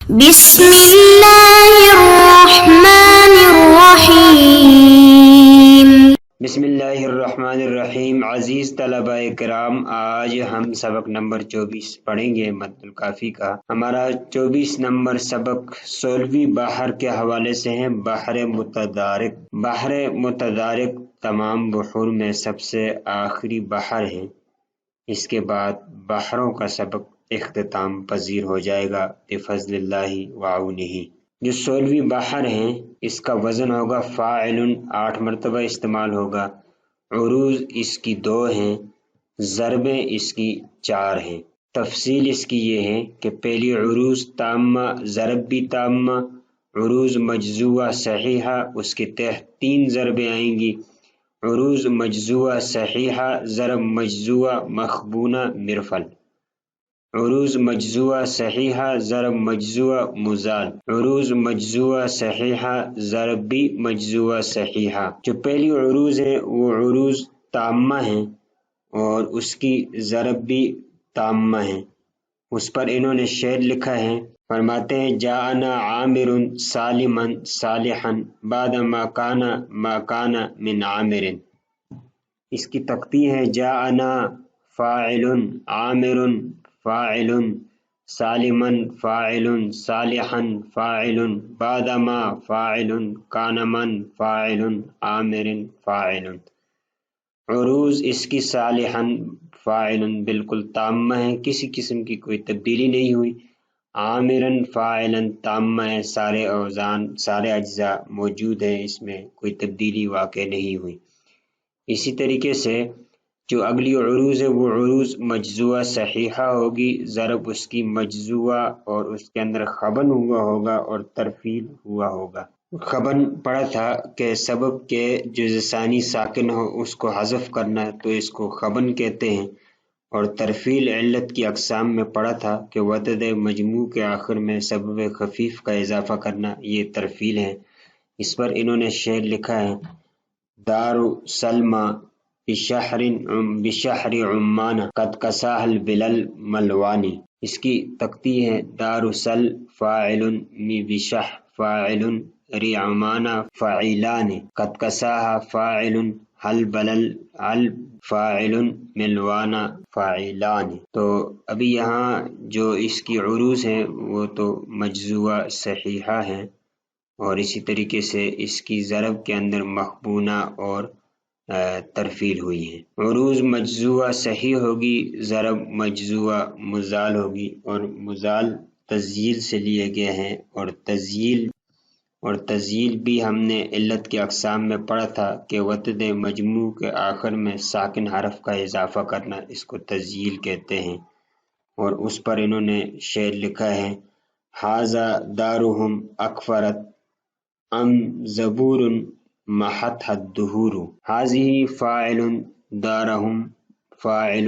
بسم اللہ الرحمن الرحیم۔ بسم اللہ الرحمن الرحیم۔ عزیز طلبہ کرام، آج ہم سبق نمبر 24 پڑھیں گے متن الکافی کا۔ ہمارا 24 نمبر سبق 16ویں بحر کے حوالے سے ہے، بحر متدارک۔ بحر متدارک تمام بحور میں سب سے آخری بحر ہے، اس کے بعد بحروں کا سبق اختتام پذیر ہو جائے گا بفضل اللہ وعونہ۔ جو 16ویں بحر ہیں اس کا وزن ہوگا فاعل، 8 مرتبہ استعمال ہوگا، عروض اس کی 2 ہیں، ضربیں اس کی 4 ہیں۔ تفصیل اس کی یہ ہے کہ پہلی عروض تامہ، ضرب بھی تامہ، عروض مجزوعہ صحیحہ، اس کے تحت 3 ضربیں آئیں گی، عروض مجزوعہ صحیحہ، ضرب مجزوعہ مخبونہ مرفل، عروض مجزوعہ صحیحہ، ضرب مجزوعہ مزال، عروض مجزوعہ صحیحہ، ضرب بھی مجزوعہ صحیحہ۔ جو پہلی عروض ہیں وہ عروض تامہ ہیں اور اس کی ضرب بھی تامہ ہیں، اس پر انہوں نے شعر لکھا ہے، فرماتے ہیں جاءنا عامر سالما صالحا بعد ما کان من عامر۔ اس کی تقطیع ہے جاءنا فاعل، عامر فاعل، سالما فاعل، صالحا فاعل، بعد ما فاعل، کان من فاعل، عامر فاعل۔ عروض اس کی صالحا فاعل بالکل تامہ ہے، کسی قسم کی کوئی تبدیلی نہیں ہوئی، عامرا فاعلا تامہ ہے، سارے اوزان سارے اجزاء موجود ہیں، اس میں کوئی تبدیلی واقع نہیں ہوئی۔ اسی طریقے سے جو اگلی عروض ہے وہ عروض مجزوعہ صحیحہ ہوگی، ضرب اس کی مجزوعہ اور اس کے اندر خبن ہوا ہوگا اور ترفیل ہوا ہوگا۔ خبن پڑھا تھا کہ سبب کے جو ثانی ساکن ہو اس کو حذف کرنا، تو اس کو خبن کہتے ہیں، اور ترفیل علت کی اقسام میں پڑھا تھا کہ وتد مجموع کے آخر میں سبب خفیف کا اضافہ کرنا، یہ ترفیل ہے۔ اس پر انہوں نے شعر لکھا ہے دار سلمى بشہر عمان قد کساہ البلل ملوانی۔ اس کی تقطیع ہے دار سل فاعل بشہ فاعل رعمان فعیلان قد کساہ فاعل حل بلل حل فاعل ملوان فاعلان۔ تو ابھی یہاں جو اس کی عروض ہیں وہ تو مجزوعہ صحیحہ ہیں، اور اسی طریقے سے اس کی ضرب کے اندر مخبونہ اور ترفیل ہوئی ہیں۔ عروض مجزوعہ صحیح ہوگی، ضرب مجزوعہ مزال ہوگی، اور مزال تزیل سے لیے گئے ہیں، اور تزیل بھی ہم نے علت کے اقسام میں پڑھا تھا کہ وتد مجموع کے آخر میں ساکن حرف کا اضافہ کرنا، اس کو تزیل کہتے ہیں، اور اس پر انہوں نے شعر لکھا ہے ھذا دارہم اکفرت ام زبور محتھا الدہور۔ ھذہ فاعل، دارہم فاعل،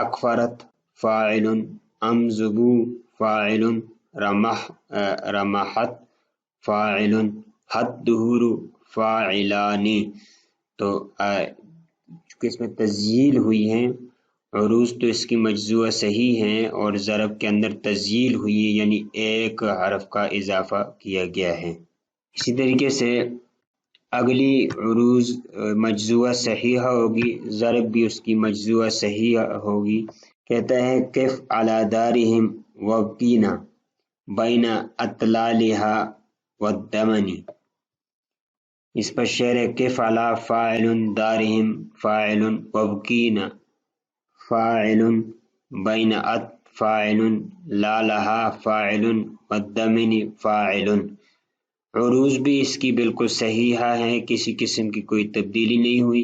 اکفرت فاعل، ام زبور فاعل، رمحت فاعل، الدہور فاعلان۔ تو چونکہ اس میں تزیل ہوئی ہیں، عروض تو اس کی مجزوعہ صحیح ہیں اور ضرب کے اندر تزیل ہوئی ہے، یعنی ایک حرف کا اضافہ کیا گیا ہے۔ اسی طریقے سے اگلی عروض مجزوعہ صحیحہ ہوگی، ضرب بھی اس کی مجزوعہ صحیحہ ہوگی۔ کہتا ہے کف علی دارہم وابکینا بین اطلالھا والدمن۔ اس پر شعر ہے کف علی فاعل، دارہم فاعل، وابکینا فاعل، بین ات فاعل، لالھا فاعل، والدمن فاعل۔ عروض بھی اس کی بالکل صحیحہ ہے، کسی قسم کی کوئی تبدیلی نہیں ہوئی،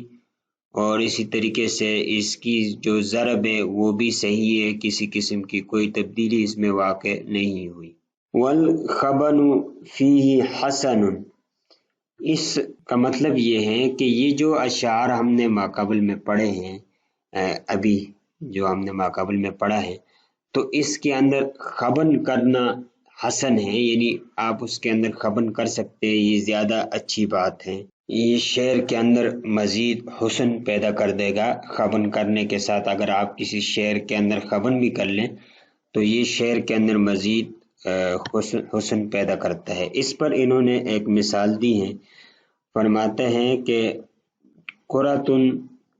اور اسی طریقے سے اس کی جو ضرب ہے وہ بھی صحیح ہے، کسی قسم کی کوئی تبدیلی اس میں واقع نہیں ہوئی۔ والخبن فیہ حسن۔ اس کا مطلب یہ ہے کہ یہ جو اشعار ہم نے ماقبل میں پڑھے ہیں، ابھی جو ہم نے ماقبل میں پڑھا ہے، تو اس کے اندر خبن کرنا حسن ہے، یعنی آپ اس کے اندر خبن کر سکتے ہیں، یہ زیادہ اچھی بات ہے، یہ شعر کے اندر مزید حسن پیدا کر دے گا۔ خبن کرنے کے ساتھ اگر آپ کسی شعر کے اندر خبن بھی کر لیں تو یہ شعر کے اندر مزید حسن پیدا کرتا ہے۔ اس پر انہوں نے ایک مثال دی ہے، فرماتے ہیں کہ قرۃ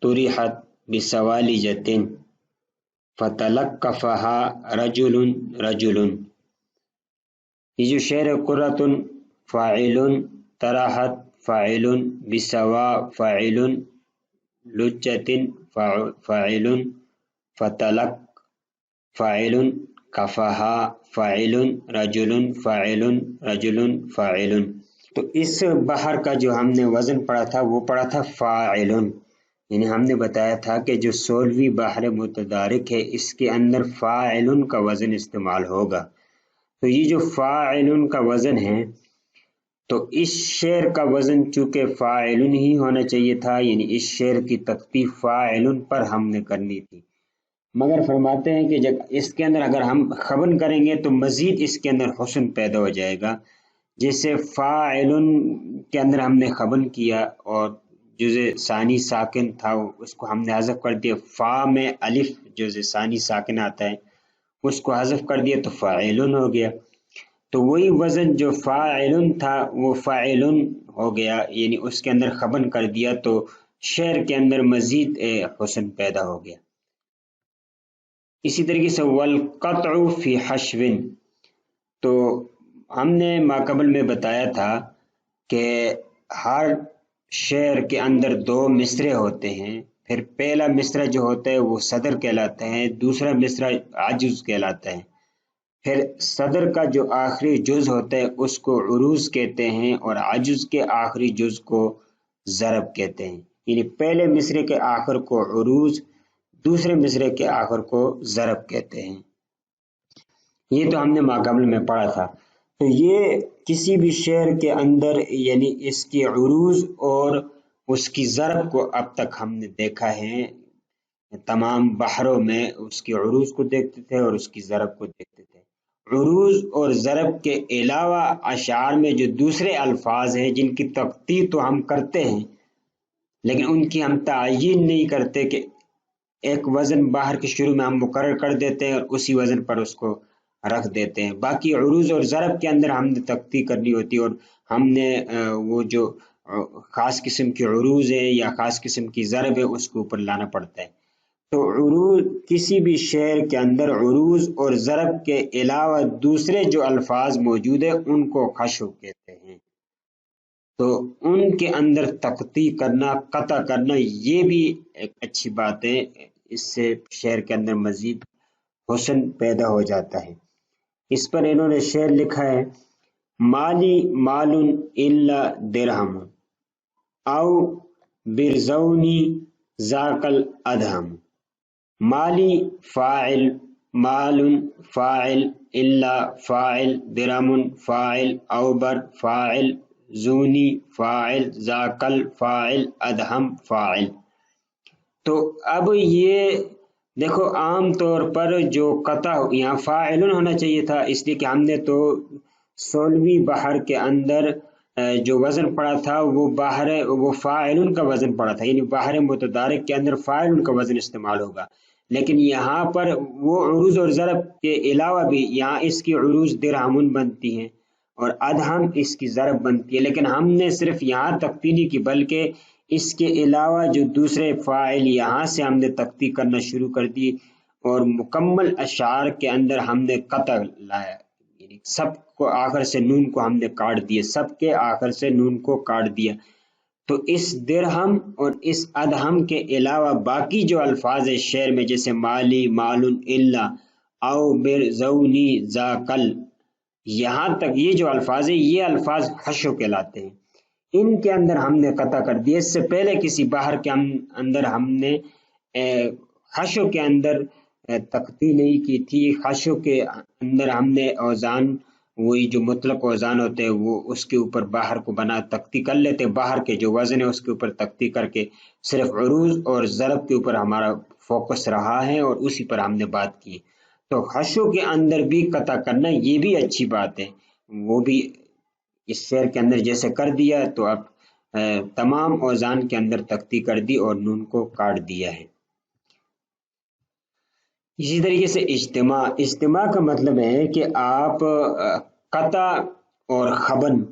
طرحت بسوالجۃ فتلقفها رجل، یہ جو شعر ہے، قرۃ فاعل، طرحت فاعل، بسوا فاعل، لجۃ فاعل، فتلق فاعل، کفہا فاعل، رجل فاعل، رجل فاعل۔ تو اس بحر کا جو ہم نے وزن پڑھا تھا وہ پڑھا تھا فاعل، یعنی ہم نے بتایا تھا کہ جو 16ویں بحر متدارک ہے اس کے اندر فاعل کا وزن استعمال ہوگا۔ تو یہ جو فاعل کا وزن ہے، تو اس شعر کا وزن چونکہ فاعل ہی ہونا چاہیے تھا، یعنی اس شعر کی تکتیب فاعل پر ہم نے کرنی تھی، مگر فرماتے ہیں کہ جب اس کے اندر اگر ہم خبن کریں گے تو مزید اس کے اندر حسن پیدا ہو جائے گا۔ جیسے فاعل کے اندر ہم نے خبن کیا اور جزء ثانی ساکن تھا اس کو ہم نے حذف کر دیا، فا میں الف جزء ثانی ساکن آتا ہے اس کو حذف کر دیا تو فاعل ہو گیا۔ تو وہی وزن جو فاعل تھا وہ فاعل ہو گیا، یعنی اس کے اندر خبن کر دیا تو شعر کے اندر مزید حسن پیدا ہو گیا۔ اسی طریقے سے والقطع فی حشو، تو ہم نے ماقبل میں بتایا تھا کہ ہر شعر کے اندر 2 مصرے ہوتے ہیں، پھر پہلا مصرع جو ہوتا ہے وہ صدر کہلاتا ہے، دوسرا مصرع عجز کہلاتا ہے، پھر صدر کا جو آخری جز ہوتا ہے اس کو عروض کہتے ہیں اور عجز کے آخری جز کو ضرب کہتے ہیں، یعنی پہلے مصرے کے آخر کو عروض، دوسرے مصرے کے آخر کو ضرب کہتے ہیں۔ یہ تو ہم نے ماقبل میں پڑھا تھا۔ تو یہ کسی بھی شعر کے اندر یعنی اس کی عروض اور اس کی ضرب کو اب تک ہم نے دیکھا ہے، تمام بحروں میں اس کی عروض کو دیکھتے تھے اور اس کی ضرب کو دیکھتے تھے۔ عروض اور ضرب کے علاوہ اشعار میں جو دوسرے الفاظ ہیں جن کی تقطیع تو ہم کرتے ہیں لیکن ان کی ہم تعین نہیں کرتے کہ ایک وزن باہر کے شروع میں ہم مقرر کر دیتے ہیں اور اسی وزن پر اس کو رکھ دیتے ہیں، باقی عروض اور ضرب کے اندر ہم نے تقطیع کرنی ہوتی ہے اور ہم نے وہ جو خاص قسم کی عروض ہے یا خاص قسم کی ضرب ہے اس کے اوپر لانا پڑتا ہے۔ تو عروض کسی بھی شعر کے اندر عروض اور ضرب کے علاوہ دوسرے جو الفاظ موجود ہیں ان کو خشو کہتے ہیں، تو ان کے اندر تقطیع کرنا، قطع کرنا، یہ بھی ایک اچھی بات ہے، اس سے شعر کے اندر مزید حسن پیدا ہو جاتا ہے۔ اس پر انہوں نے شعر لکھا ہے، مالی مال الا درہم او برزونی ذاک الادہم، مالی فاعل، مال فاعل، الا فاعل، درہم فاعل، اوبر فاعل، زونی فاعل، ذاک الفاعل، ادہم فاعل۔ تو اب یہ دیکھو عام طور پر جو قطع یہاں فاعل ہونا چاہیے تھا، اس لیے کہ ہم نے تو 16ویں بحر کے اندر جو وزن پڑا تھا وہ فاعل کا وزن پڑا تھا، یعنی بحر متدارک کے اندر فاعل کا وزن استعمال ہوگا، لیکن یہاں پر وہ عروض اور ضرب کے علاوہ بھی یہاں اس کی عروض درہم بنتی ہیں اور ادہم اس کی ضرب بنتی ہے، لیکن ہم نے صرف یہاں تقطیع نہیں کی بلکہ اس کے علاوہ جو دوسرے فاعل یہاں سے ہم نے تقطیع کرنا شروع کر دی اور مکمل اشعار کے اندر ہم نے قطع لایا، یعنی سب کو آخر سے نون کو ہم نے کاٹ دیا، سب کے آخر سے نون کو کاٹ دیا۔ تو اس درہم اور اس ادہم کے علاوہ باقی جو الفاظ ہے شعر میں، جیسے مالی، مال الا، او برزونی ذاکل، یہاں تک یہ جو الفاظ ہیں یہ الفاظ خشو کہلاتے ہیں، ان کے اندر ہم نے قطع کر دیا۔ اس سے پہلے کسی بحر کے اندر ہم نے خشو کے اندر تقطیع نہیں کی تھی، خشو کے اندر ہم نے اوزان، وہی جو مطلق اوزان ہوتے ہیں وہ اس کے اوپر باہر کو بنا تقطیع کر لیتے، باہر کے جو وزن ہے اس کے اوپر تقطیع کر کے صرف عروض اور ضرب کے اوپر ہمارا فوکس رہا ہے اور اسی پر ہم نے بات کی۔ تو خشو کے اندر بھی قطع کرنا یہ بھی اچھی بات ہے، وہ بھی اس شعر کے اندر جیسے کر دیا، تو اب تمام اوزان کے اندر تقطیع کر دی اور نون کو کاٹ دیا ہے۔ اسی طریقے سے اجتماع کا مطلب ہے کہ آپ قطع اور خبن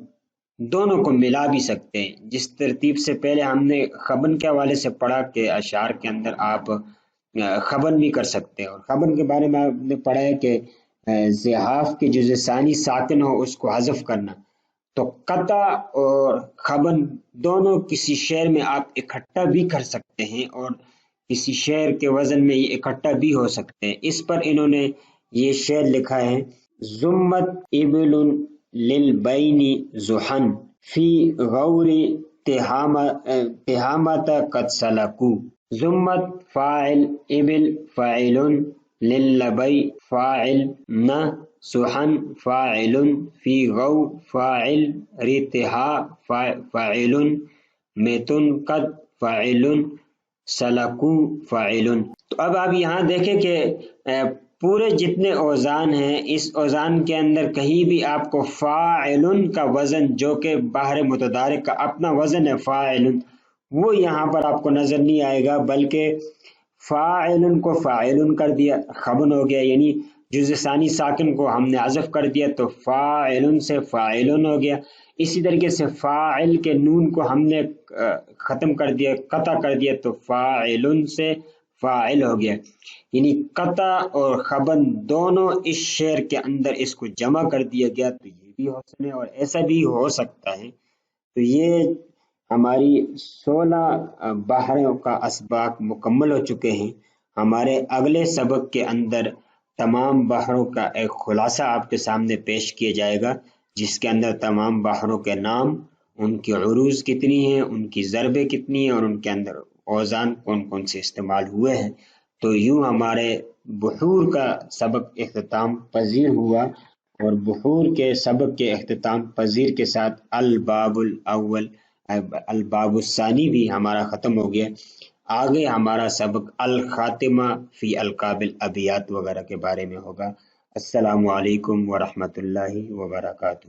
دونوں کو ملا بھی سکتے ہیں، جس ترتیب سے پہلے ہم نے خبن کے حوالے سے پڑھا کہ اشعار کے اندر آپ خبن بھی کر سکتے ہیں، اور خبن کے بارے میں آپ نے پڑھا ہے کہ زحاف کے جز ثانی ساکن ہو اس کو حذف کرنا، تو قطع اور خبن دونوں کسی شعر میں آپ اکٹھا بھی کر سکتے ہیں، اور کسی شعر کے وزن میں یہ اکٹھا بھی ہو سکتے ہیں۔ اس پر انہوں نے یہ شعر لکھا ہے: زمت ابل للبین زحن فی غور تہامت قد سلکو۔ زمت فاعل، ابل فاعل، للبی فاعل، نہ سحن فاعل، فی غو فاعل، رتہا فاعل، میتن قد فاعل، سلکو فاعل۔ تو اب آپ یہاں دیکھیں کہ پورے جتنے اوزان ہیں اس اوزان کے اندر کہیں بھی آپ کو فاعل کا وزن، جو کہ باہر متدارک کا اپنا وزن ہے فاعل، وہ یہاں پر آپ کو نظر نہیں آئے گا، بلکہ فاعل کو فاعل کر دیا، خبن ہو گیا، یعنی جز ثانی ساکن کو ہم نے حذف کر دیا تو فاعل سے فاعل ہو گیا۔ اسی طریقے سے فاعل کے نون کو ہم نے ختم کر دیا، قطع کر دیا تو فاعل سے فاعل ہو گیا، یعنی قطع اور خبن دونوں اس شعر کے اندر اس کو جمع کر دیا گیا، تو یہ بھی حسن ہے اور ایسا بھی ہو سکتا ہے۔ تو یہ ہماری 16 بحروں کا اسباق مکمل ہو چکے ہیں۔ ہمارے اگلے سبق کے اندر تمام بحروں کا ایک خلاصہ آپ کے سامنے پیش کیا جائے گا، جس کے اندر تمام بحروں کے نام، ان کی عروض کتنی ہیں، ان کی ضربیں کتنی ہیں، اور ان کے اندر اوزان کون کون سے استعمال ہوئے ہیں۔ تو یوں ہمارے بحور کا سبق اختتام پذیر ہوا، اور بحور کے سبق کے اختتام پذیر کے ساتھ الباب الاول الباب الثانی بھی ہمارا ختم ہو گیا۔ آگے ہمارا سبق الخاتمہ فی القاب الابیات وغیرہ کے بارے میں ہوگا۔ السلام علیکم ورحمۃ اللہ وبرکاتہ۔